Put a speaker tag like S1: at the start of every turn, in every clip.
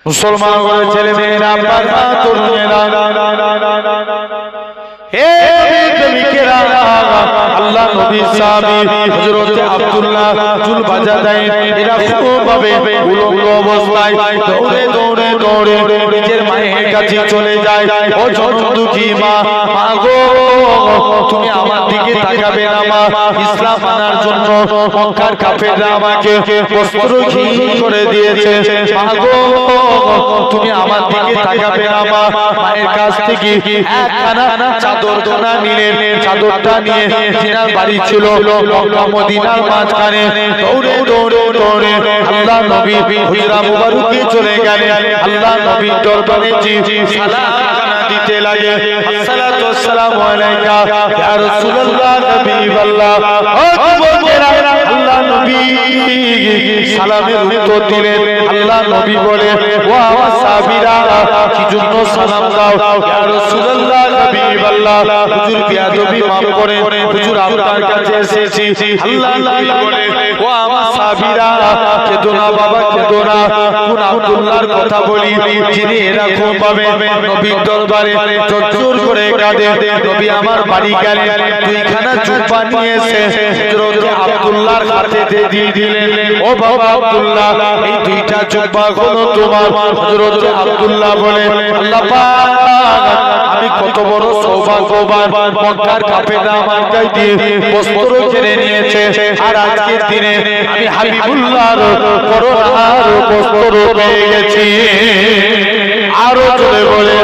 S1: মুসলমান ঘরের ছেলে মেয়েরা, বাবা তরুণেরা, হে প্রেমিকেরা, আল্লাহ নবী সাহাবী হযরত আব্দুল্লাহ জুল বাজাদাইন এরা খুবভাবে উলঙ্গ অবস্থায় দৌড়ে দৌড়ে দৌড়ে নিজের মায়ের কাছে চলে যায়। ও জনদুখী মা, মা গো তুমি আমার দিকে তাকাবে না মা? ইসলাম আনার জন্য মক্কার কাফেররা আমাকে বস্ত্রহীন করে দিয়েছে। মা গো তুমি আমার দিকে তাকাবে না মা? মায়ের কাছ থেকে একখানা চাদরখানা নিলেন, চাদরটা নিয়ে জিনার বাড়ি ছিল মক্কা মদিনার মাঝখানে, দৌড়ে দৌড়ে দৌড়ে আল্লাহ নবী হুজরা মুবারকে চলে গেলেন। আল্লাহ নবীর দরবারে সালাম দিতে লাগে, আসসালাতু ওয়াসসালামু আলাইকা ইয়া রাসূলুল্লাহ নবীল্লাহ। ও যুবকেরা, আল্লাহ নবী সালামের উত্তর দিলেন। আল্লাহ নবী বলে, ও আমার সাহাবীরা কি জন্য সালাম দাও? ইয়া রাসূলুল্লাহ নবীল্লাহ, হুজুর বিয়াদবি মাফ করে, হুজুর আপনার কাছে এসেছি। আল্লাহ নবী বলে, ও আমার সাহাবীরা কেঁদো না বাবা, কেঁদো না। কোন আব্দুল্লাহর কথা বলি যিনি এরকম ভাবে নবীর দরবারে জোর করে কাঁদে? নবী আমার বাড়ি গেলেন, দুইখানা জুব্বা নিয়ে এসে হযরত আব্দুল্লাহর হাতে দিয়ে দিলেন। ও বাবা আব্দুল্লাহ, এই দুইটা জুব্বা হলো তোমার। হযরত আব্দুল্লাহ বলে, আল্লাহ পাক আমি কত বড় সৌভাগ্যবান, মক্কার কাফেররা আমার গায়ে দিয়ে বস্ত্র কেড়ে নিয়েছে, আর আজকের দিনে আমি হাবিবুল্লাহর করোনার বস্ত্র পেয়ে গেছি। আরো জোরে বলে,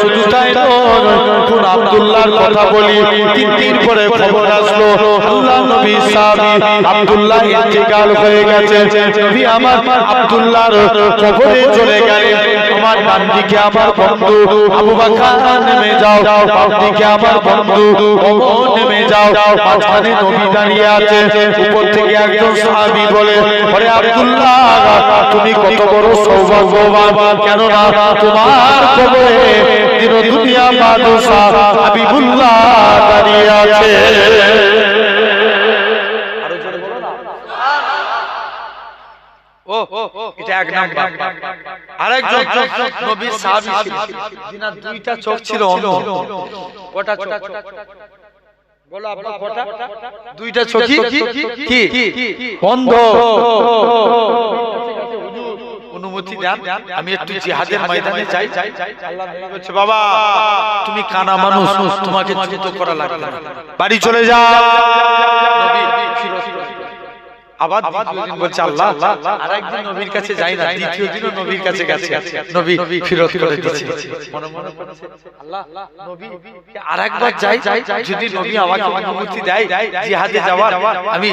S1: শুধু তাই নয়, কোন আব্দুল্লাহর কথা বলি তিন দিন পরে খবর আসলো আল্লাহ নবী সাহাবী আব্দুল্লাহ ইন্তেকাল হয়ে গেছে। নবী আমার আব্দুল্লাহর কবরে চলে গেলেন। আমার ডান দিকে আমার বন্ধু আবু বকর নেমে যাও, বাম দিকে আমার বন্ধু ওমর নেমে যাও, মাঝখানে নবী দাঁড়িয়ে আছে। উপর থেকে একজন সাহাবী বলে, ওরে আব্দুল্লাহ তুমি কত বড় সৌভাগ্যবান, কেন না তোমার কবরে দিন দুনিয়া বাদশাহ হাবিবুল্লাহ দাঁড়িয়ে আছে। এটা এক নাম্বার। আরেকজন নবীর সাহাবী ছিলেন, যিনার দুইটা চোখ ছিল অন্ধ। কটা চোখ? বলো আব্বা, কটা? দুইটা চোখই কি অন্ধ। অনুমতি দেন, আমি একটু জিহাদের ময়দানে যাই। আল্লাহ নবী বলছে, বাবা তুমি কানা মানুষ, তোমাকে যুদ্ধ করা লাগবে না, বাড়ি চলে যাও। নবী আবার দ্বিতীয় দিন বলছে, আল্লাহ আরেকদিন নবীর কাছে যাই না, দ্বিতীয় দিনও নবীর কাছে গেছে, নবী ফিরত করে দিয়েছে। মনে মনে বলছে, আল্লাহ নবী আরেকবার যাই, যদি নবী আমাকে অনুমতি দেয় জিহাদে যাওয়ার, আমি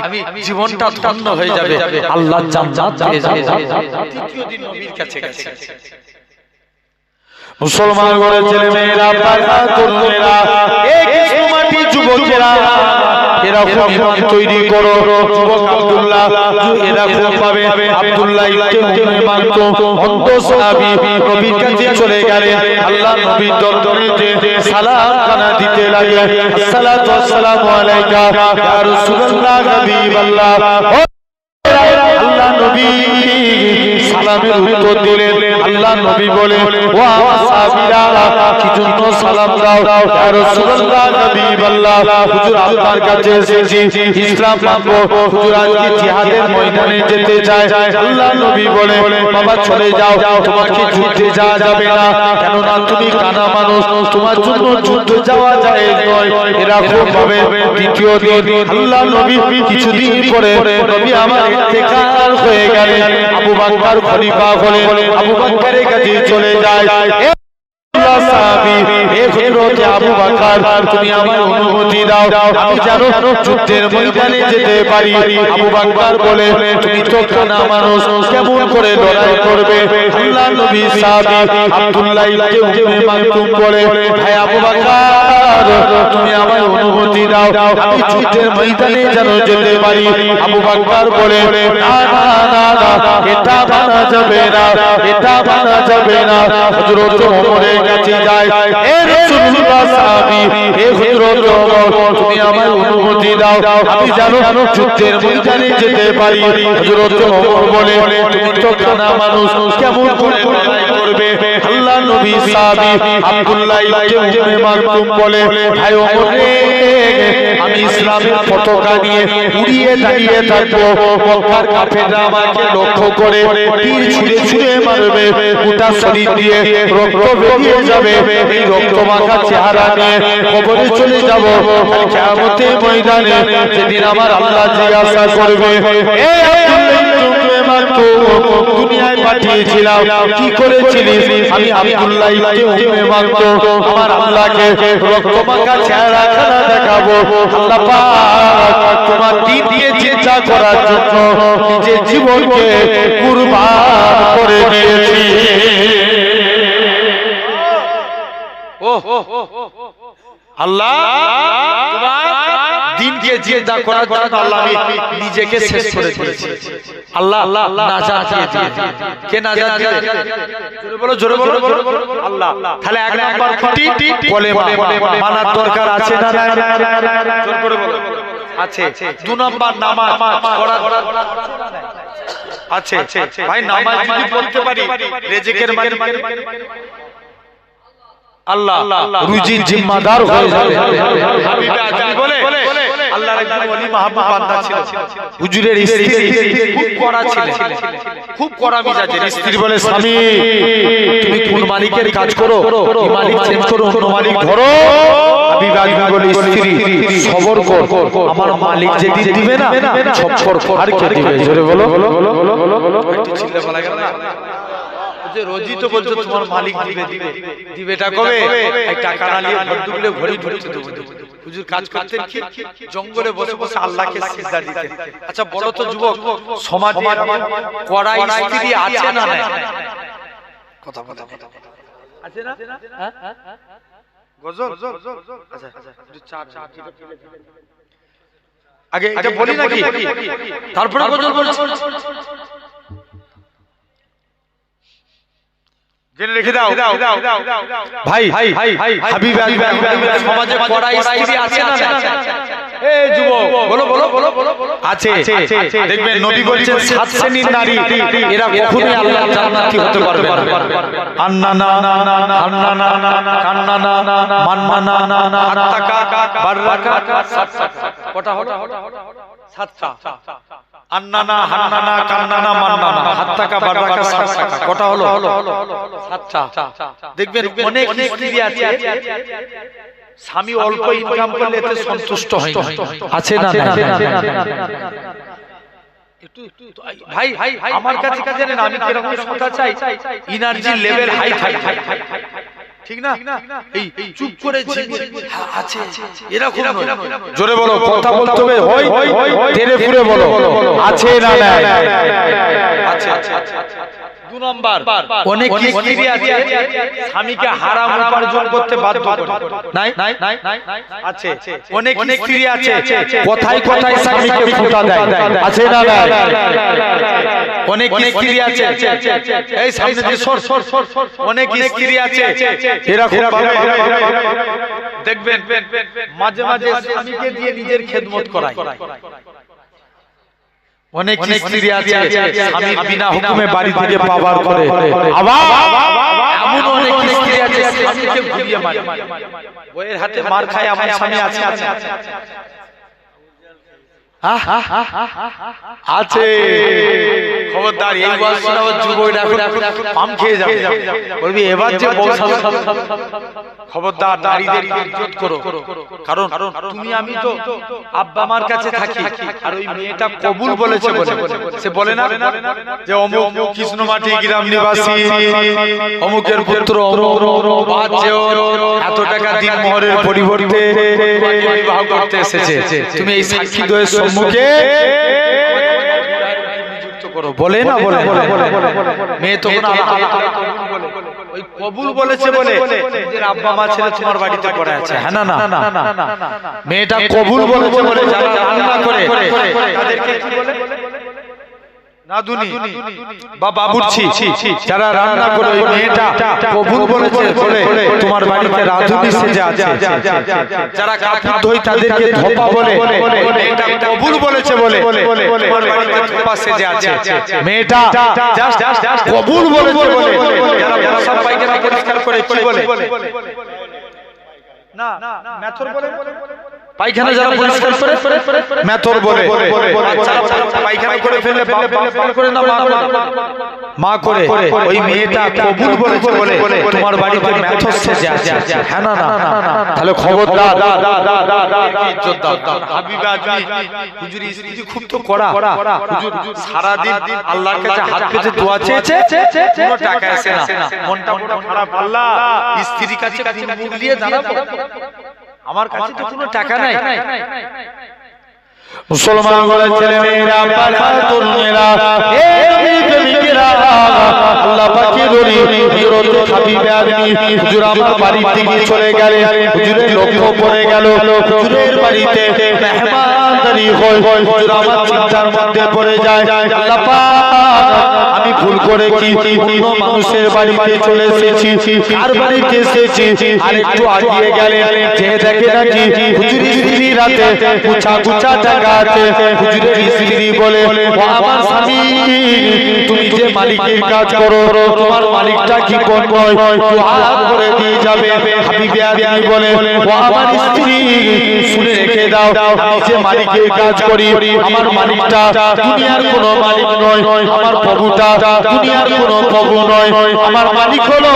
S1: জীবনটা ধন্য হয়ে যাবে, আল্লাহ জান্নাত পেয়ে যাব। তৃতীয় দিন নবীর কাছে গেছে। মুসলমান ঘরের ছেলে মেয়েরা, বাবা তরুণেরা, এই কৃষ্ণমাটি যুবকেরা, এরকম ইমান তৈরি করো। যুবক আব্দুল্লাহ এরকম ভাবে আব্দুল্লাহ ইবনে মানত অন্ধ সাহাবী নবীর কাছে চলে গেলেন। আল্লাহ নবীর দরবারে যে সালাম খানা দিতে লাগে, আসসালাতু ওয়াসসালামু আলাইকা ইয়া রাসূলুল্লাহ হাবিবাল্লাহ। আল্লাহ নবী সালামের উত্তর দিলেন। আল্লাহ নবী বলে, ও আমার সাহাবীরা কি জন্য সালাম দাও? ইয়া রাসূলুল্লাহ হাবিবাল্লাহ, হুজুর আপনার কাছে এসেছি, ইসলাম মানবো, হুজুর আজকে জিহাদের ময়দানে যেতে চাই। আল্লাহ নবী বলে, বাবা চলে যাও, তোমাকে যুদ্ধে যাওয়া যাবে না, কেননা তুমি কানা মানুষ, তোমার জন্য যুদ্ধে যাওয়া জায়েজ নয়। এরকম ভাবে দ্বিতীয় দিন আল্লাহ নবী কিছুদিন পরে নবী আমার ইন্তেকাল হয়ে গেলেন। আবু বকর খলিফা হলেন, আবু বকরের কাছে চলে যায়। আবু বকর তুমি আমার অনুমতি দাও, আমি জানো যুদ্ধের ময়দানে যেতে পারি। আবু বকর বলে, তুমি তো কানা মানুষ, কেমন করে লড়াই করবে? আল্লাহ নবী সাহাবী আব্দুল্লাহ ইবনে মাকতুম বলে, ভাই আবু বকর তুমি আমার অনুমতি দাও, আমি যুদ্ধের ময়দানে যেন যেতে পারি। আবু বকর বলে, না না না না, এটা মানা যাবে না, এটা মানা যাবে না। হযরত ওমরের কাছে যায়, হে রাসূলুল্লাহ সাহাবী, হে হযরত ওমর তুমি আমার অনুমতি দাও, আমি জানো যুদ্ধের ময়দানে যেতে পারি। হযরত ওমর বলে, তুমি তো কানা মানুষ, কেমন করে লড়াই করবে আল্লাহ নবী সাহাবী আব্দুল্লাহ ইবনে উম্মে মাকতুম বলে ভাই ওমর রে আমি ইসলামের পতাকা নিয়ে উড়িয়ে দাঁড়িয়ে থাকবো মক্কার কাফেররা আমাকে লক্ষ্য করে তীর ছুঁড়ে ছুঁড়ে মারবে গোটা শরীর দিয়ে রক্ত বেরিয়ে যাবে এই রক্তমাখা চেহারা নিয়ে কবরে চলে যাব কিয়ামতের ময়দানে যেদিন আমার আল্লাহ জিজ্ঞাসা করবে এ দুনিয়ায় পাঠিয়েছিলাম কি করেছিলিস আমি আব্দুল্লাহ ইবনে উম্মে মাকতুম আমার আল্লাহকে রক্তমাখা চেহারা খানা দেখাবো আল্লাহ পাক তোমার দ্বীন দিয়ে চিন্তা করার জন্য নিজের জীবনকে কুরবান করে দিয়েছি আল্লাহ তোমার দ্বীনকে জিন্দা করার জন্য আল্লাহ আমি নিজেকে শেষ করে দিয়েছি আল্লাহ নাজাত দিয়ে কে নাজাত দিবে জোরে বলো আল্লাহ তাহলে এক নাম্বার খুঁটি কলেমা মানার দরকার আছে না জোরে করে বলো আছে দুই নাম্বার নামাজ পড়া আছে ভাই নামাজ যদি পড়তে পারি রিজিকের মানে আল্লাহ রুজির জিম্মাদার হয়ে যাবে হাবিবে আজমি বলে আল্লাহর একজন ওলি মাহবুব বান্দা ছিল হুজুরের স্ত্রী খুব কড়া ছিল খুব কড়া মিজাজের স্ত্রী বলে স্বামী তুমি কোন মালিকের কাজ করো কি মালিক চেঞ্জ করো অন্য মালিক ধরো হাবিবে আজমি বলে স্ত্রী সবর কর আমার মালিক যেদিন দিবে না সবর আর কে দিবে জোরে বলো একটু চিল্লা বলা গেল না যে রোজই তো বলছো তোমার মালিক দিবেটা কবে এই টাকা না নিয়ে ঘর ঢুকলে ঘড়ি ঢুকতে দেবো হুজুর কাজ করতেন কি জঙ্গলে বসে বসে আল্লাহকে সিজদা দিতেন আচ্ছা বলো তো যুবক সমাজে কড়া স্ত্রী আছে না না কথা আছে না গজল আচ্ছা চা আগে এটা বলি নাকি তারপরে গজল বলছি জেনে রেখে দাও ভাই হাবিব সমাজে কড়া স্ত্রী আছে না এই যুবক বলো আছে দেখবেন নবী বলেছেন সাত শ্রেণীর নারী এরা কখনোই আল্লাহর জান্নাতি হতে পারবে না আন্নানা আন্নানা কান্নানা মান্নানা আত্তাকা বাররাকা কটা হটা সাতটা আন্নানা হান্নানা কান্নানা মান্নানা হাত্তাকা বাররাকা সাতটা কটা হলো সাতটা দেখবেন অনেক স্ত্রী আছে স্বামী অল্প ইনকাম করলে এতে সন্তুষ্ট হয় আছে না ভাই আমার কাছে জানেন আমি কিরকম কথা চাই এনার্জি লেভেল হাই থাকে ঠিক না এই চুপ করে আছে এরকম জোরে বলো কথা বলতে হবে হয় তেরে ফুরে বলো আছে না আছে দুই নাম্বার অনেক স্ত্রী আছে স্বামীকে হারাম উপার্জন করতে বাধ্য করে নাই আছে অনেক স্ত্রী আছে কথায় কথায় স্বামীকে ফুটা দেয় আছে না অনেক স্ত্রী আছে এই সামনে যে সর অনেক স্ত্রী আছে এরকম ভাবে দেখবেন মাঝে মাঝে স্বামীকে দিয়ে নিজের খেদমত করায় অনেক স্ত্রী আছে স্বামীর বিনা হুকুমে বাড়ি থেকে পাবার করে আবার এমন অনেক স্ত্রী আছে স্বামীকে ঘুরিয়ে মারে বইয়ের হাতে মার খায় আমার স্বামী আছে আছে খবরদার এই বয়স শোনাবার যুবকরা এখন পাম খেয়ে যাবে বলবি এবার যে বউ খবরদার নারীদের ইজ্জত করো কারণ তুমি আমি তো আব্বা আমার কাছে থাকি আর ওই মেয়েটা কবুল বলেছে বলে সে বলে না যে অমুক কৃষ্ণমাটি গ্রাম নিবাসী অমুকের পুত্র অমুক বাচ্চা এত টাকা দিন মোহরের পরিবর্তে বিবাহ করতে এসেছে তুমি এই সাক্ষী দ্বয়ের সম্মুখে নিযুক্ত করো বলে না বলে মেয়ে তখন ওই কবুল বলেছে বলে নিজের আব্বা মা ছেলে তোমার বাড়িতে পড়ে আছে হ্যাঁ না মেয়েটা কবুল বলেছে বলে যারা রান্না করে তাদেরকে কি বলে নাদুনি বা বাবুর্চি যারা রান্না করে ওই মেয়েটা কবুল বলেছে বলে তোমার বাড়িতে রাঁধুনি সেজে আছে, যারা কাপড় ধোয় তাদেরকে ধোপা বলে ওই মেয়েটা কবুল বলেছে বলে তোমার বাড়িতে ধোপা সেজে আছে। মেয়েটা জাস্ট কবুল বলেছে বলে যারা সব পায়খানা পরিষ্কার করে কি বলে না মেথর বলে, পায়খানা যারা পরিষ্কার করে মেথর বলে, পায়খানা করে ফেললে বাপ করে না মা করে, ওই মেয়েটা কবুল বলেছে বলে তোমার বাড়িতে মেথর সেজে আছে। হ্যাঁ না না, তাহলে খবরদার ইজ্জত দাও। হাবিবা হুজুর স্ত্রী খুব তো কড়া, হুজুর সারা দিন আল্লাহর কাছে হাত পেতে দোয়া চেয়েছে, কোনো টাকা আসে না, মনটা বড় খারাপ, আল্লাহ স্ত্রীর কাছে মুখ দিয়ে দাঁড়াবো, আমার কাছে তো কোনো টাকা নাই। মুসলমান বলে ছেলে মেয়েরা পাখা তরুণেরা হে প্রেমিকেরা আল্লাহ পাকের ওলি হযরত হাবিব আদমি হুজুর আমার বাড়ি থেকে চলে গেলে হুজুরের লক্ষ্য পড়ে গেল, হুজুরের বাড়িতে মেহমানদারি হয়, হুজুর আমার চিন্তার মধ্যে পড়ে যায়, আল্লাহ পাক আমি ভুল করে কি অন্য মানুষের বাড়িতে চলে এসেছি, কার বাড়িতে এসেছি, আর একটু আগিয়ে গেলে যে দেখে নাকি হুজুরের স্ত্রী রাতে গুছা গুছা টাকা আছে, হুজুরের স্ত্রী বলে ও আমার স্বামী তুমি যে মালিকের কাজ করো তোমার মালিকটা কি কোন নয়, দোয়া করে দিয়ে যাবে। হাবিবে আদমি বলে ও আমার স্ত্রী শুনে রেখে দাও, আমি যে মালিকের কাজ করি আমার মালিকটা দুনিয়ার কোনো মালিক নয়, আমার প্রভুটা দুনিয়ার কোনো প্রভু নয়, আমার মালিক হলো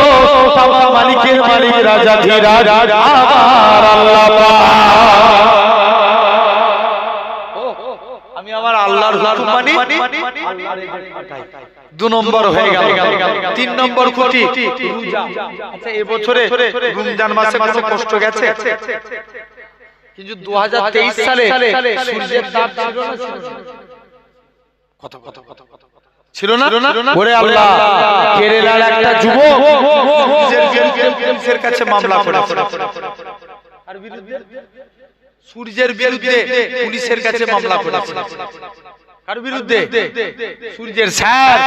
S1: আমার মালিকের মালিক রাজা ধীরাজ আমার আল্লাহ পাক। আমি আমার আল্লাহর হুকুম মানি, দু নম্বর হয়ে গেল। তিন নম্বর খুঁটি রোজা। আচ্ছা এবছরে রমজান মাসে কোনো কষ্ট গেছে? কিন্তু 2023 সালে সূর্যের তাপ ছিল না ওরে আল্লাহ, কেরালার একটা যুবক পুলিশের কাছে মামলা করেছে, আর বিরুদ্ধে সূর্যের বিরুদ্ধে পুলিশের কাছে মামলা করেছে, কার বিরুদ্ধে? সূর্যের স্যার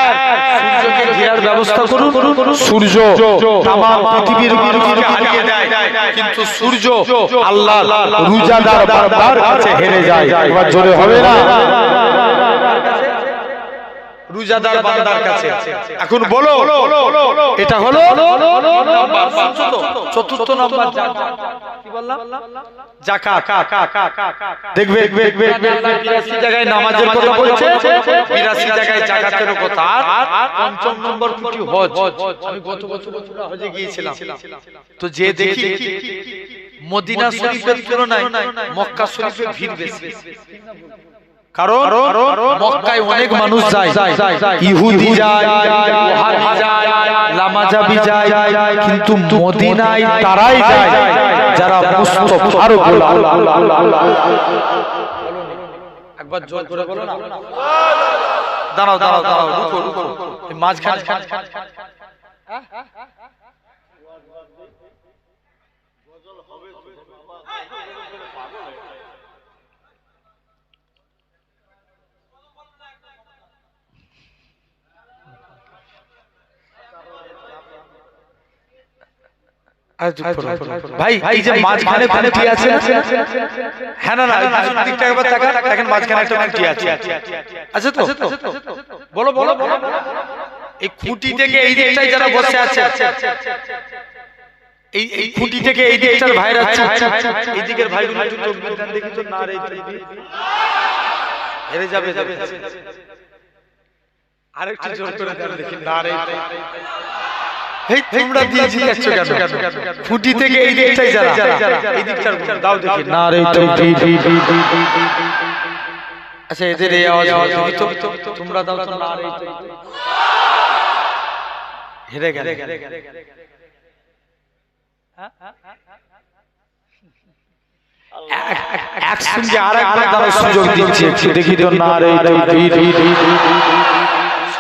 S1: সূর্যকে ঘেরার ব্যবস্থা করুন, সূর্য তাম পৃথিবীর বিরুদ্ধে হারিয়ে দেয়, কিন্তু সূর্য আল্লাহ রোজাদার বান্দার কাছে হেরে যায়। একবার জোরে হবে না? রোজাদার বান্দার কাছে। এখন বলো এটা হলো চতুর্থ নম্বর কি বললাম? যাকাত। দেখবে 82 জায়গায় নামাজের কথা বলছে, 82 জায়গায় যাকাতের কথা, আর পঞ্চম নম্বর খুঁটি হজ। আমি গত বছর হজে গিয়েছিলাম, তো যে দেখি মদিনা শরীফের তুলনায় মক্কা শরীফে ভিড় বেশি, কারণ মক্কায় অনেক মানুষ যায়, ইহুদি যায়, ওহাবি যায়, লামাজাবি যায়, কিন্তু মদিনায় তারাই যায় যারা মুস্তাফার গোলাম। একবার জোর করে বলো না। দাঁড়াও দাঁড়াও দাঁড়াও, রুকো এই মাঝখানে ভাই এই যে মাঝখানে খুঁটি আছে, হ্যাঁ না না দিকটা একবার তাকান, দেখেন মাঝখানে একটা খুঁটি আছে, আছে তো? বলো বলো বলো। এই খুঁটি থেকে এই দিকটায় যারা বসে আছে, এই খুঁটি থেকে এই দিকটার ভাইরা এই দিকের ভাইগুলো একটু তাকবীর দেন দেখি তো, না রে হেরে যাবে, আরেকটু জোর করে দেন দেখি, না রে এই তোমরা দিয়েছি যাচ্ছ কেন? খুঁটি থেকে এই দিকটাই যারা এই দিকটার দাও দেখি, না রে আচ্ছা এদের এই আওয়াজ দেখি তো, তোমরা দাও তো, না রে হেরে গেল। একসঙ্গে আরেকবার দাঁড়ার সুযোগ দিচ্ছি, একটু দেখি তো, না রে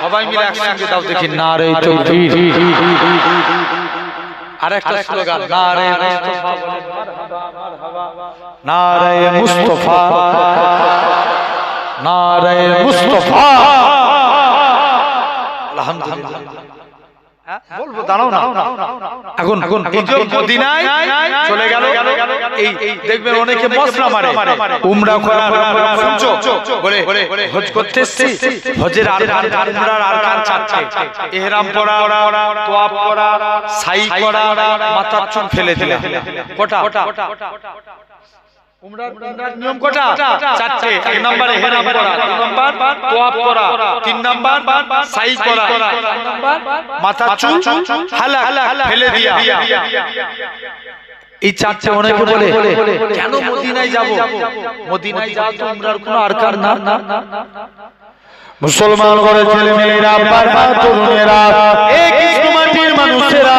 S1: সবাই মিলে একসঙ্গে দাও দেখি, না রে তাওহীদ। আরেকটা স্লোগান, না রে মুস্তাফা, না রে মুস্তাফা, না রে মুস্তাফা। আলহামদুলিল্লাহ বলবো দাঁড়াও না এখন এই যে মদিনায় চলে গেল এই দেখবেন অনেকে মশলা মারে উমরা করা শুনছো বলে হজ করতে এসেছি হজের আরকান উমরার আরকান চারটে ইহরাম পরা তোয়াফ করা সাই করা মাথার চুল ফেলে দিলা কটা উমরার নিয়ম কটা চারটে এক নম্বরে ইহরাম করা দুই নম্বর তোয়াফ করা তিন নম্বর সাই করা চার নম্বর মাথার চুল হালাক ফেলে দিয়া এই চারটে অনেকে বলে কেন মদিনায় যাব মদিনায় যাওয়া তো উমরার কোনো আরকান না মুসলমান ঘরের ছেলে মেয়েরা বাবা তরুণেরা এই কৃষ্ণ মাটির মানুষেরা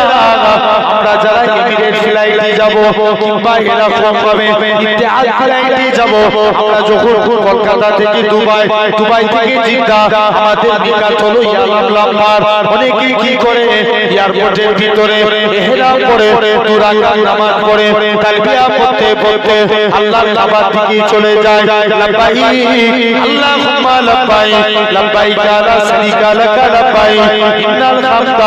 S1: আমরা যারা এমিরেট ফ্লাইটে যাব কিংবা এরকম ভাবে ইত্তেহাদ ফ্লাইটে যাব আমরা যখন কলকাতা থেকে দুবাই থেকে জিদ্দা আমাদের নিকাত হলো ইয়ালামলামার অনেকে কি করে এয়ারপোর্টের ভিতরে ইহরাম পরে দুই রাকাত নামাজ পড়ে তালবিয়া পড়তে পড়তে আল্লাহর কাবার দিকে চলে যায় লাব্বাইক আল্লাহুম্মা লাব্বাইক لبيك لا شريك لك لبيك إن الحمد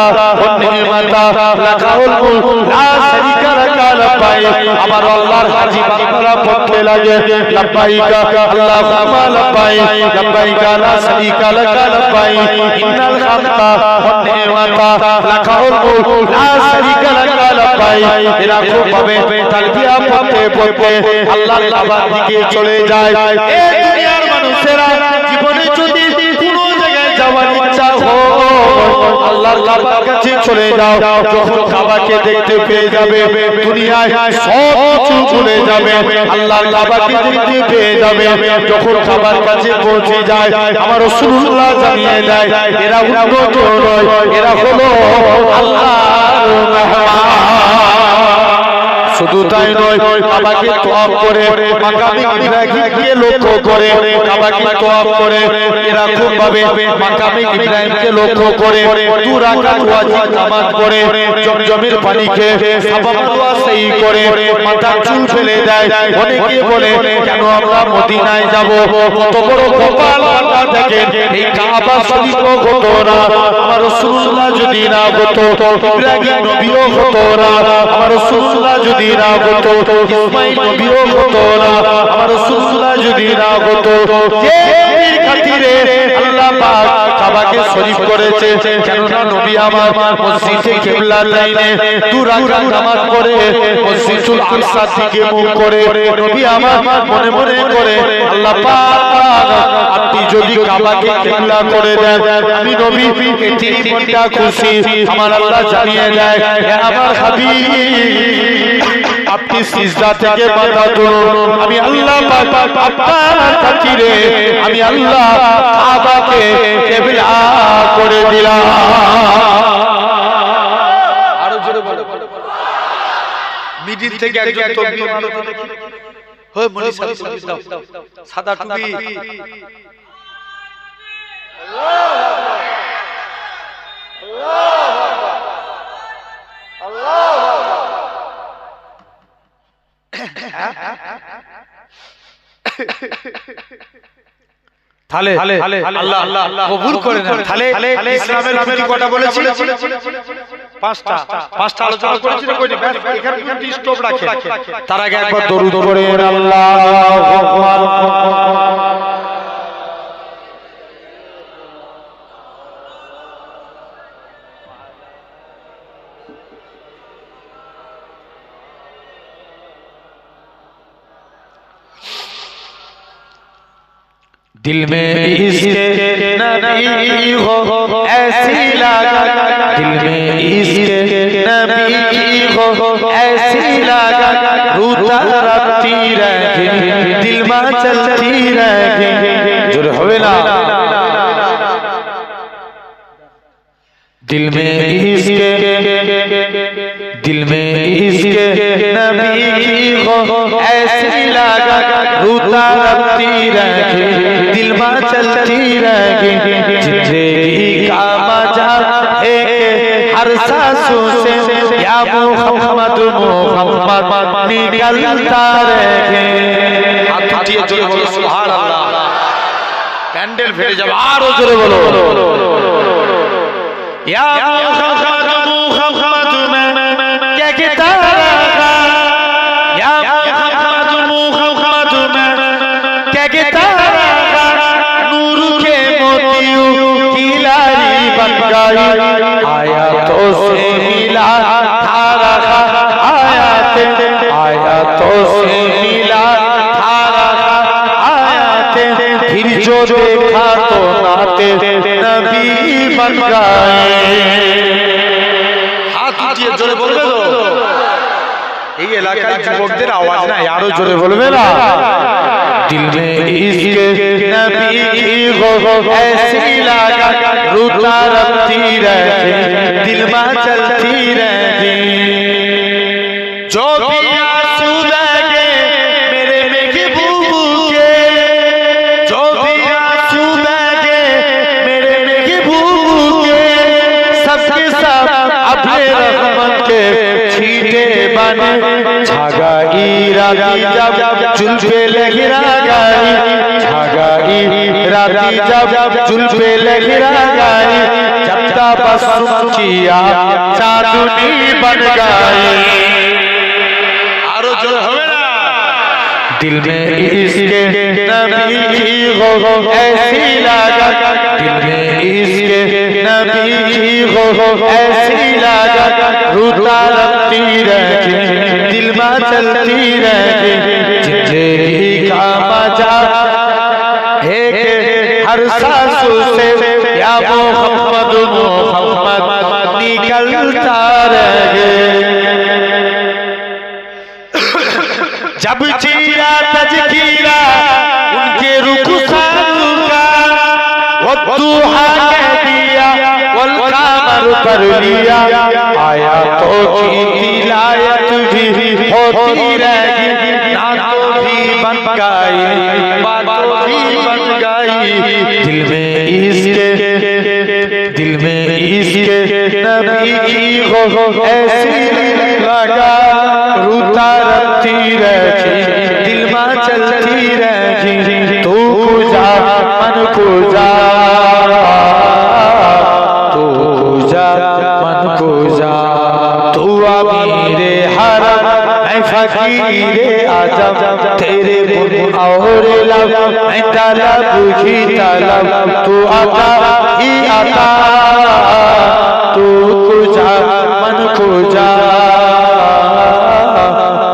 S1: والنعمة لك والملك لا شريك لك لبيك আমার আল্লাহর হাজী বান্দারা পড়তে লাগে লব্বাইক আল্লাহুম্মা লব্বাইক লব্বাইক লা শারীকা লাক লব্বাইক ইন্নাল হামদা ওয়ান নি'মাতা লাক ওয়াল মুলক লা শারীকা লাক লব্বাইক এরকম ভাবে তালবিয়া পড়তে পড়তে আল্লাহর কাবার দিকে চলে যায় এই দুনিয়ার মানুষেরা জীবনে যদি যাওয়ার ইচ্ছা হয় আল্লাহর কাবার কাছে চলে যাও যখন কাবাকে দেখতে পেয়ে যাবে দুনিয়ায় সব কিছু ভুলে যাবে আল্লাহর কাবাকে দেখতে পেয়ে যাবে যখন কাবার কাছে পৌঁছে যায় আমার রাসূলুল্লাহ জানিয়ে দেয় এরা উন্নত নয় এরা হলো আল্লাহর মেহমান শুধু তাই নয় কাবাকে তওয়াফ করে মাকামে ইব্রাহিমকে লক্ষ্য করে কাবাকে তওয়াফ করে এরকম ভাবে মাকামে ইব্রাহিমকে লক্ষ্য করে দুই রাকাত ওয়াজিব নামাজ পড়ে জমজমের পানি খেয়ে সাফা মারওয়া সাই করে মাথার চুল ফেলে দেয় অনেকে বলে কেন আমরা মদিনায় যাব কত বড় কপাল আল্লাহ দেখেন এই কাবা শরীফ হতো না আমার রাসূলুল্লাহ যদি না হতো ইব্রাহিম নবীও হতো না আমার রাসূলুল্লাহ যদি না হতো ইসমাইল নবীও হতো না আমার রাসূলুল্লাহ যদি না হতো যে নবীর খাতিরে আল্লাহ পাক কাবাকে শরীফ করেছে কেননা নবী আমার মসজিদে কিবলাতাইনে দুই রাকাত নামাজ পড়ে মসজিদুল আকসার দিকে মুখ করে নবী আমার মনে মনে করে আল্লাহ পাক আপনি যদি কাবাকে কিবলা করে দেন আমি নবী এতে মনটা খুশি আমার আল্লাহ জানিয়ে দেয় হে আমার হাবিব আপনি সিজদা থেকে মাথা তুলুন আমি আল্লাহ পাক আপনার খাতিরে আমি আল্লাহ কাবাকে কিবলা করে দিলাম আরো জোরে বলো মিডিল থেকে একজন তাকবীর মারো দেখি হয় মনি সাহেব দাও সাদা টুপি তাহলে আল্লাহ কবুল করে নেন তাহলে ইসলামের প্রতি কথা বলেছি পাঁচটা আলোচনা করেছি না কইনি এখানে কিন্তু স্টপ রাখে তার আগে একবার দরুদ পড়েন আল্লাহু আকবার दिल में इश्क़ नबी हो ऐसी लगा दिल में इश्क़ नबी हो ऐसी लगा रूता रखती रहे दिल में चलती रहे जुड़ होवे ना दिल में इश्क़ नबी हो ऐसी लगा रूता रखती रहे दिल में चलती रहे जिंदगी का मजा है हर सांसों से या मोहम्मद निकलता रहे हाथ उठिए जोरे बोलो सुभान अल्लाह প্যান্ডেল ফেটে যাবে আরো জোরে বলো या मुहम्मद में क्या कहता रहा, या मुहम्मद में क्या कहता रहा, नूर के मोतियों की लारी बन गई, आया तो से मिला था रहा, आया तो से मिला था रहा, फिर जो देखा तो नाते नबी बन गए। हाथ उठिए জোরে বলবে তো, এই এলাকায় যুবকদের আওয়াজ না, আরো জোরে বলবে না। दिल में इसके नबी की हो ऐसी लागत, रूता रखती रहती, दिल में चलती रहती, जो भी आंसू बहे मेरे महबूब के, जो भी आंसू बहे मेरे महबूब के, सबके सब अपने रहमत के छींटे बने, छागाई राती जब जुल्फे लहरा गई, छागाई राती जब जुल्फे लहरा गई, जब तबस्सुम किया चांदनी बन गई। आरो जोर होवे ना। दिल में इसके नबी की हो ऐसी लागत, दिल में इसके नबी की हो ऐसी लागत, रूता रखती रहती, दिल में चलती रहती, जिंदगी का मजा है हर सांसों से या मोहम्मद मोहम्मद निकलता रहे। जब चीरा तज़किरा उनके रुखसारों का, वो दुहा कह दिया वल कमर पर लिया, आया तो की तिलावत भी होती रहेगी, नातों भी बन गई, बातों भी बन गई, दिल में इसके नबी की हो ऐसी लगा, रूता रखती रहती, दिल में चलती रहती, तू पूजा मन पूजा, तू पूजा मन पूजा, तू अमीरे हरम मैं फकीरे आजम, तेरे बुन और लब मैं तलब ही तलब, तू आता ही आता, तू पूजा मन पूजा,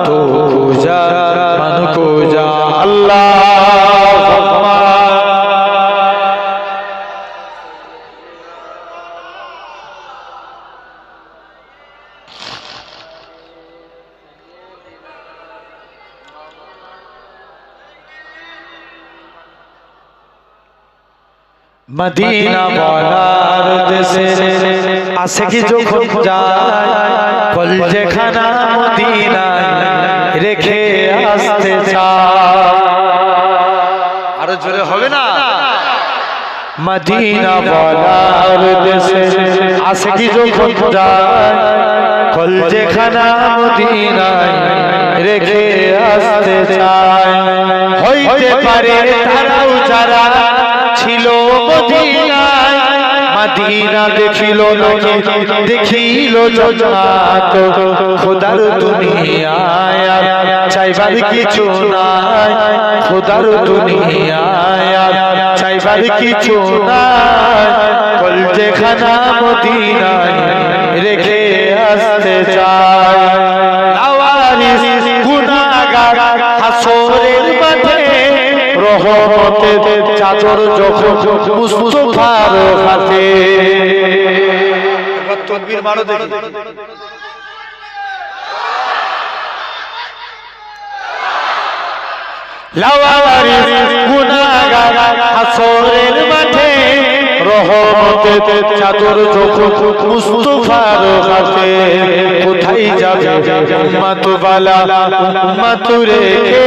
S1: तू पूजा मन पूजा। अल्लाह मदीना वालार देशे आशिकी যখন যায়, কলজেখানা মদিনায় রেখে আসতে চায়। আরো জোরে হবে না। মদিনা वालार দেশে আশিকি যখন যায়, কলজেখানা মদিনায় রেখে আসতে চায়। হইতে পারে তারাও যারা ছিল মদিনায়, মদিনা দেখিল নাকি দেখিল জান্নাত, খোদার দুনিয়ায় আর চাইবার কিছু নাই, খোদার দুনিয়ায় আর চাইবার কিছু নাই, কলজেখানা মদিনায় রেখে আসতে চায়। লাওয়ারিস গুনাহগার হাসরের মাঠে রহমতের চাদর যখন মুস্তাফার হাতে। একবার তাকবীর মারো দেখি। লাওয়ারিস গুনাহগার হাসরের মাঠে রহমতের চাদর যখন মুস্তাফার হাতে। কোথায় যাবে উম্মত ওয়ালা উম্মত রেখে,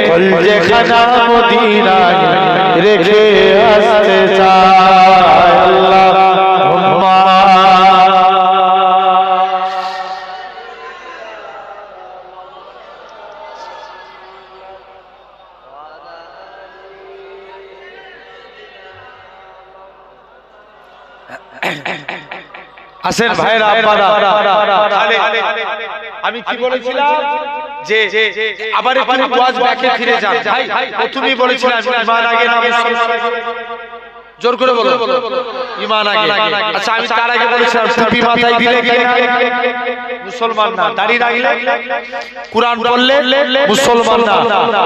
S1: কলজেখানা মদিনায় রেখে আসতে চায়। আল্লাহুম্মা আসেন ভাইরা আব্বারা, তাহলে আমি কি বলেছিলাম যে আবার একটু ওয়াজ ব্যাকে ফিরে যান। ভাই প্রথমেই বলেছিলাম ঈমান আগে না মুসলমান? জোর করে বলো ঈমান আগে। আচ্ছা আমি তার আগে বলেছিলাম টুপি মাথায় দিলে কি মুসলমান না, দাড়ি রাখলে কুরআন পড়লে মুসলমান না।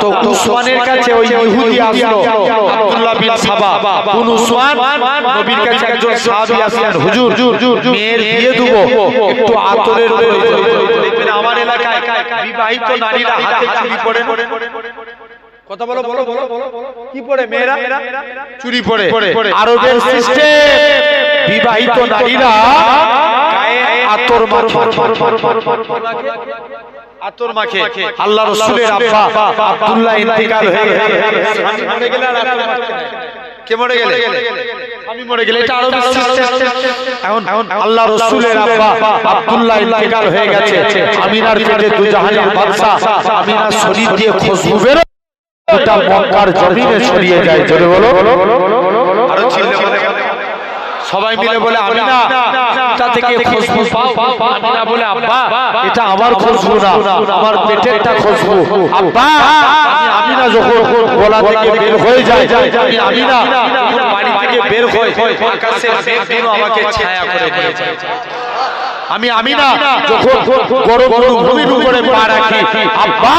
S1: তো উসমানের কাছে ওই ইহুদি আসলো আব্দুল্লাহ বিন সাবা। কোন উসমান? নবীর কাছে একজন সাহাবী আসলেন, হুজুর মেয়ের বিয়ে দেব, একটু আতরের প্রয়োজন। দেখবেন আমার এলাকায় বিবাহিত নারীরা হাতে চুড়ি পরেন। কথা বলো বলো বলো কি পরে মেয়েরা? চুড়ি পরে। আরবের সিস্টেম বিবাহিত নারীরা গায়ে আতর মাখে। আল্লাহ রাসূলের আব্বা আব্দুল্লাহ ইন্তেকাল হয়ে গেছে, স্বামী মরে গেলে আর আতর মাখতে নাই। কে মরে গেলে? স্বামী মরে গেলে। এটা আরবের সিস্টেম। এখন আল্লাহ রাসূলের আব্বা আব্দুল্লাহ ইন্তেকাল হয়ে গেছে, আমিনার পেটে দু জাহানের বাদশা আমিনার শরীর দিয়ে খুশবু বের গোটা মক্কার জমিনে ছড়িয়ে যায়। জোরে বলো। আরো চিল্লে বলে সবাই মিলে বলে আমিনা তা থেকে খুশবু পাও। আমিনা বলে আব্বা এটা আমার খুশবু না, আমার পেটেরটা খুশবু। আব্বা আমিনা যখন গলা থেকে বের হয়ে যায়, আমিনা যখন বাড়ি থেকে বের হয় আকাশের মেঘগুলো আমাকে ছায়া করে দিয়ে যায়। আমি আমিনা যখন গরম ভূমির উপরে পা রাখি, আব্বা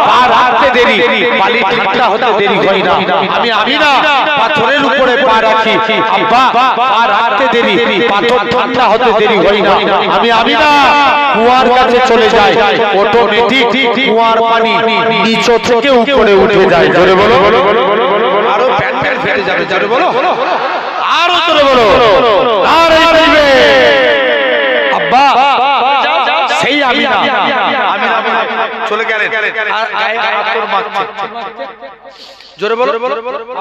S1: পা রাখতে দেরি, বালি ঠান্ডা হতে দেরি হয় না। আমি আমিনা পাথরের উপরে পা রাখি, আব্বা পা রাখতে দেরি, পাথর ঠান্ডা হতে দেরি হয় না। আমি আমিনা কুয়ার কাছে চলে যাই, অটোমেটিক কুয়ার পানি নিচ থেকে উপরে উঠে যায়। জোরে বলো। আরো প্যান্ডেল ফেটে যাবে। জোরে বলো। আরো জোরে বলো। আর এই দিবে আব্বা সেই আমিনা চলে গেলেন আর গায়ে আতর মাখছে। জোরে বলো।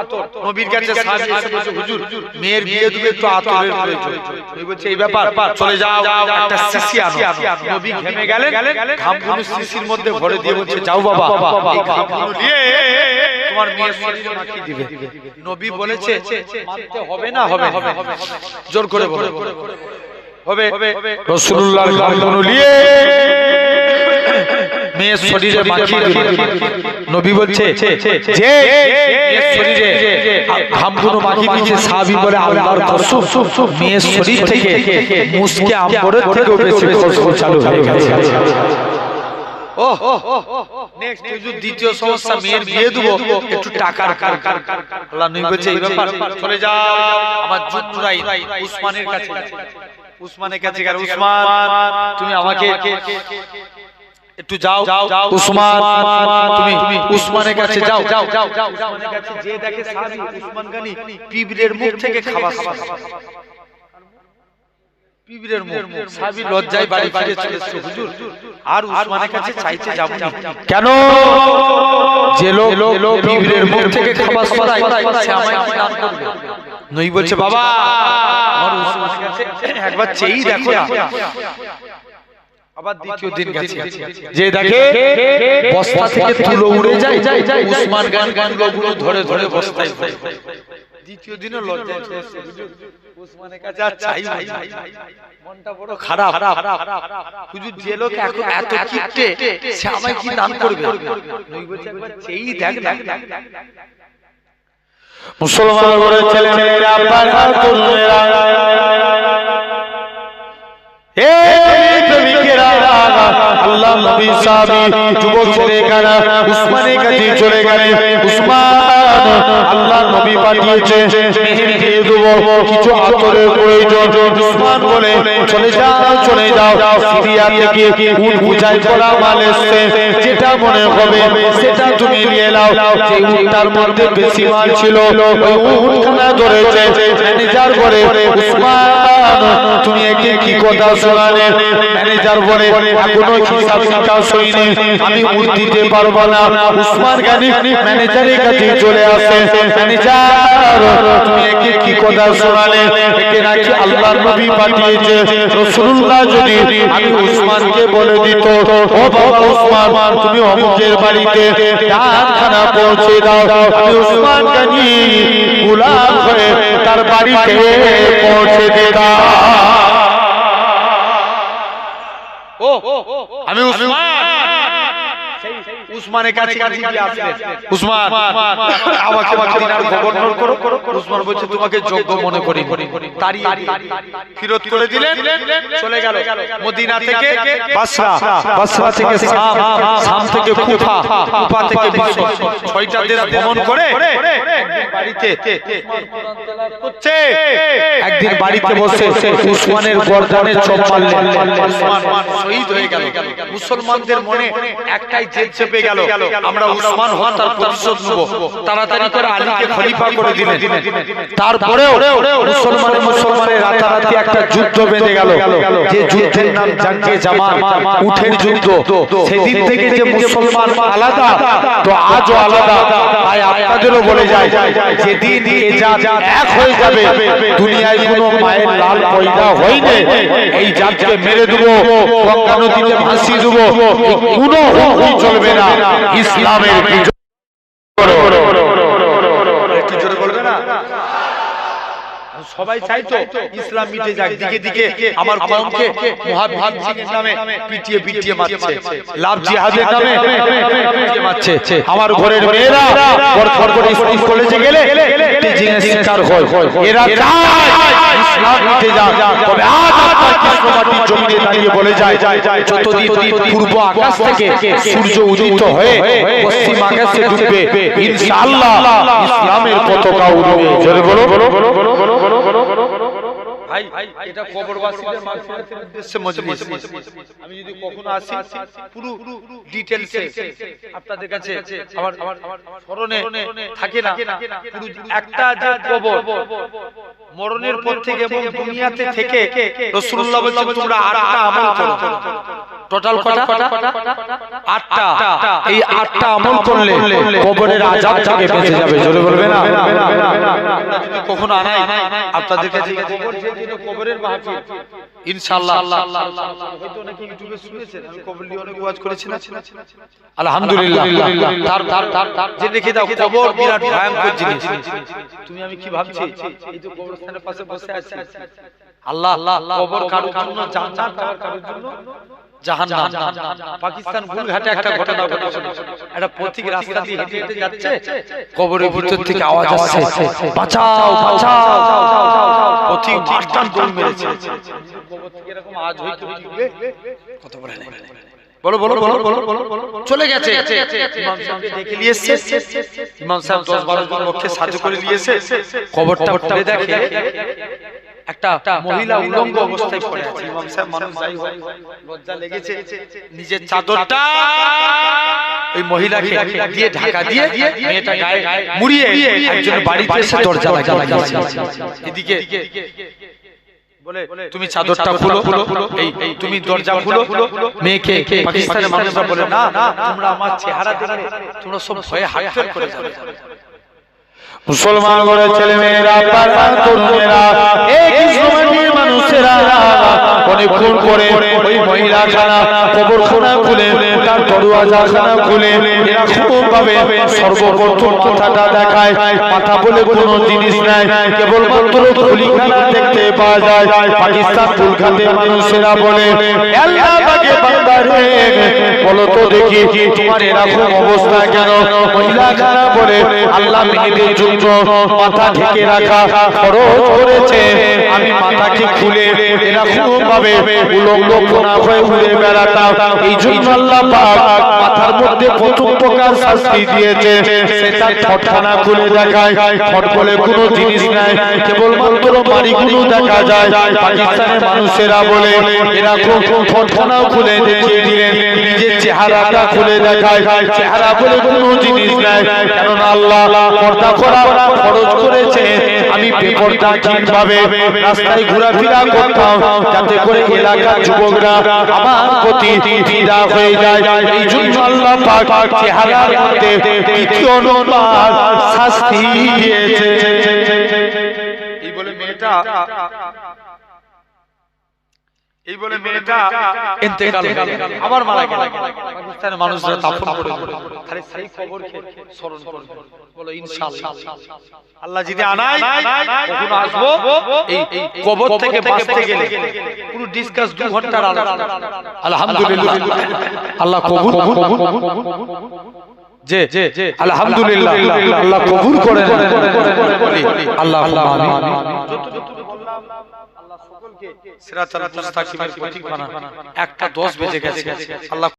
S1: আতর। নবীর কাছে সাহাবী এসে বলছে হুজুর মেয়ের বিয়ে দিবে, একটু আতরের প্রয়োজন। নবী বলছে এই ব্যাপার, চলে যাও একটা শিশি আনো। নবী ঘেমে গেলেন, ঘামগুলো শিশির মধ্যে ভরে দিয়ে বলছে যাও বাবা এই ঘামগুলো নিয়ে তোমার মেয়ের শরীরে মাখিয়ে দিবে। নবী বলেছে মানতে হবে না? হবে। জোর করে বলো। হবে। রাসূলুল্লাহর ঘামগুলো নিয়ে মেয়ের শরীরে মাখিয়ে দিল। নবী বলছে যে মেয়ের শরীরে ঘামগুলো মাখিয়ে দিয়েছে, সাহাবী বলে আল্লাহর কসম মেয়ের শরীর থেকে মুসকে আম্বরের থেকেও বেশি খুশবু চালু হয়ে গেছে। নেক্সট দ্বিতীয় সমস্যা, মেয়ের বিয়ে দেবো, একটু টাকার আল্লাহ নবী বলছে এই ব্যাপার, চলে যাও আমার জুনরাই উসমানের কাছে। উসমানের কাছে গেল, উসমান তুমি আমাকে একটু যাও। উসমান তুমি উসমানের কাছে যাও। উসমানের কাছে যে দেখে সাহাবী উসমান গানি পিঁপড়ের মুখ থেকে খাবার খাচ্ছে। পিঁপড়ের মুখ। সাহাবী লজ্জায় বাড়ি ফিরে চলে এসেছে, হুজুর আর উসমানের কাছে চাইতে যাব না। কেন? যে লোক পিঁপড়ের মুখ থেকে খাবার খায় সে আমায় কি দান করবে? নবী বলছে বাবা আমার উসমানের কাছে একবার চেয়েই দেখো না। আবার দ্বিতীয় দিন গেছে, যে দেখে বস্তা থেকে তুলো উড়ে যায়, উসমান গানগুলো ধরে ধরে বস্তায় ফেলে। দ্বিতীয় দিনও লজ্জায় উসমানের কাছে আর চাই মনটা বড় খারাপ। হুজুর যে লোক এখন এত কিপটে সে আমায় কি দান করবে? নবী বলছে একবার চেয়েই দেখ। মুসলমান ঘরের ছেলে মেয়েরা আব্বা তুলমেরা আল্লাহ নবী সাহাবী যুবক ছেলেখানা উসমানের কাছে চলে গেলেন। উসমান আল্লাহ নবী পাঠিয়েছে মেহের দিয়ে দেবো, কিছু আতরের প্রয়োজন। উসমান বলে চলে যাও সিরিয়া থেকে উট বুঝাই করা মাল এসছে, যেটা মনে হবে সেটা তুমি নিয়ে নাও। যে উটটার মধ্যে বেশি মাল ছিল ওই উটখানা ধরেছে। ম্যানেজার বলে উসমান তুমি একে কি কথা শোনালে? ম্যানেজার বলে এখনো হিসাব নিকাশ হয়নি, আমি উট দিতে পারবো না। উসমান গানি ম্যানেজারের কাছে চলে আসে, ম্যানেজার তুমি একে কি কথা শোনালে? একে নাকি আল্লাহর নবী পাঠিয়েছে। রাসূলুল্লাহ যদি আমি উসমানকে বলে দিত ও বাবা উসমান তুমি অমুকের বাড়িতে ডাকখানা পৌঁছে দাও, আমি উসমান গানি গোলাম হয়ে তার বাড়িতে পৌঁছে দিতাম। আমি উসমান। উসমানের কাছে গিয়ে আসলেন, উসমান আমাকে মদিনার গভর্নর করো। উসমান বলছে তোমাকে যোগ্য মনে করি, তারই ফিরত করে দিলেন, চলে গেল মদিনা থেকে বাসরা, বাসরা থেকে শাম, শাম থেকে কুফা, কুফা থেকে মিশর, 6টা দেশ ভ্রমণ করে একদিন বাড়িতে বসে উসমানের গর্দানে চোখ মারলেন। উসমান শহীদ হয়ে গেল। মুসলমানদের মনে একটাই জেদ চেপে গেল, আমরা উসমান হত্যার প্রতিশোধ নেব। তাড়াতাড়ি করে আলীকে খলিফা করে দিলেন। তারপরেও মুসলমানের রাতারাতি একটা যুদ্ধ বেঁধে গেল, যে যুদ্ধের নাম জাঙ্গে জামাল, উটের যুদ্ধ। সেদিন থেকে যে মুসলমান আলাদা, তো আজও আলাদা। তাই আপনাদেরও বলে যায়, যেদিন এ জাত এক হয়ে যাবে, দুনিয়ায় কোনো মায়ের লাল পয়দা হয়নি, এই জাতকে মেরে দেবো, গঙ্গা নদীতে ভাসিয়ে দেবো, কোনো হুকুম চলবে না। ইসলামের একটু জোরে বলবে না? সবাই চাইতো ইসলাম মিটে যাক, দিকে দিকে আমার কওমকে মুহাব্বির সিংহের নামে পিটিয়ে পিটিয়ে মারছে, লাভ জিহাদের নামে পিটিয়ে মারছে। আমার ঘরের মেয়েরা বরখর করে স্কুল কলেজে গেলে টিজিংয়ের শিকার হয়। এরা চায় ইসলাম মিটে যাক। তবে আজ আপনার কৃষ্ণমাটির জমিনে দাঁড়িয়ে বলে যায়, যতদিন পূর্ব আকাশ থেকে সূর্য উদিত হয়ে পশ্চিম আকাশে ডুববে, ইনশাআল্লাহ ইসলামের পতাকা উড়বে। জোরে বলো। ভাই, এটা কবরবাসীদের মাগফিরাতের উদ্দেশ্যে মজলিস। আমি যদি কখনো আসি পুরো ডিটেইলসে আপনাদের কাছে আমার স্মরণে থাকে না, পুরো একটা যে কবর মরণের পর থেকে এবং দুনিয়াতে থেকে রাসূলুল্লাহ বলেছেন তোমরা 8টা আমল করো। টোটাল কটা? 8টা। এই 8টা আমল করলে কবরের আযাব থেকে বেঁচে যাবে। জোরে বলবে না? যদি কখনো আনাই আপনাদের কাছে কবরের মাহফিল, ইনশাআল্লাহ হয়তো নাকি ইউটিউবে শুনেছেন, আমি কবর নিয়ে অনেক ওয়াজ করেছি না, আলহামদুলিল্লাহ। তার যে লিখে দাও, কবর বিরাট ভয়ঙ্কর জিনিস। তুমি আমি কি ভাবছি, এই তো কবরস্থানের পাশে বসে আছি, আল্লাহ কবর কারোর জন্য জান্নাত, আর কারোর জন্য জাহান্নাম। পাকিস্তান গুলঘাটে একটা ঘটনা ঘটেছে, একটা পথিক রাস্তা দিয়ে হেঁটে হেঁটে যাচ্ছে, কবরের ভিতর থেকে আওয়াজ আসছে, বাঁচাও বাঁচাও। পথিক মাস্টার দৌড় মেরেছে। কবর থেকে এরকম আওয়াজ হইতে হইতে কত বড় বলো বলো বলো বলো বলো চলে গেছে। ইমাম সাহেবকে ডেকে নিয়ে এসেছে। ইমাম সাহেব 10-12 জন লোককে সাহায্য করে নিয়েছে। কবরটা খুলে দেখে একটা মহিলা উলঙ্গ অবস্থায় পড়ে আছে। ইমাম সাহেব মানুষ যাই হয়, লজ্জা লেগেছে, নিজের চাদরটা ওই মহিলাকে দিয়ে ঢাকা দিয়ে মেয়েটা গায়ে মুড়িয়ে একজন বাড়িতে এসে দরজা লাগিয়েছে। এদিকে বলে তুমি চাদরটা খুলো, এই তুমি দরজা খুলো। মেয়েকে পাকিস্তানের মানুষরা বলে না, তোমরা আমার চেহারা দেখে তোমরা সব ভয়ে হাতফেল করে যাবে। মুসলমান ঘরের ছেলে মেয়েরা, পাড়া তরুণেরা, এই কৃষ্ণমাটির মানুষেরা অনেকক্ষণ করে ওই মহিলাখানা কবরখানা খুলে, তার দরওয়াজাখানা খুলে এরকম ভাবে সর্বপ্রথম কথাটা দেখায়, মাথা বলে কোনো জিনিস নাই, কেবলমাত্র খুলিখানা দেখতে পাওয়া যায়। পাকিস্তান ফুলখাতে মানুষেরা বলে, আল্লাহ পাকে বান্দা রে, বলো তো দেখি তোমার এরকম অবস্থা কেন? মহিলাখানা বলে, আল্লাহ মেয়েদের জন্য মাথা ঢেকে রাখা খরচ করেছে, আমি মাথাকে খুলে এরকম ভাবে উলঙ্গ কোনা হয়ে উড়ে বেড়াতাম। এই জন্য আল্লাহ পাক মাথার মধ্যে প্রথম প্রকার শাস্তি দিয়েছে, সেটা ঠটখানা খুলে দেখায়। ঠট বলে কোনো জিনিস নাই, কেবলমাত্র মাড়িগুলো দেখা যায়। পাকিস্তানের মানুষেরা বলে এরকম ঠটখানাও খুলে দেখিয়ে দিলেন, নিজের চেহারাটা খুলে দেখায়। চেহারা বলে কোনো জিনিস নাই, কেননা আল্লাহ পর্দা করা খরচ করেছে। আমি বেপরদা ভাবে রাস্তায় ঘোরাফেরা করতাম, যাতে করে এলাকার যুবকরা আমার প্রতি ফিদা হয়ে যায়। এই জন্য আল্লাহ পাক চেহারার মধ্যে দ্বিতীয় নম্বর শাস্তি দিয়েছে। এই বলে মেয়েটা এই বলে মেয়েটা ইন্তেকাল হলো, আবার মারা গেল। পাকিস্তানের মানুষরা দাফন করে দিল। খালি সেই খবরকে স্মরণ করবে, বলো ইনশাআল্লাহ আল্লাহ যদি আনায় কখনো আসবো। এই কবর থেকে বাঁচতে গেলে পুরো ডিসকাস 2 ঘন্টার আলোচনা। আলহামদুলিল্লাহ আল্লাহ কবুল যে আলহামদুলিল্লাহ আল্লাহ কবুল করেন। আল্লাহ আমিন। যতটুকু বললাম আল্লাহ সকলকে সিরাতাল মুস্তাকিমের পথিক বানান। 1টা 10 বেজে গেছে। আল্লাহ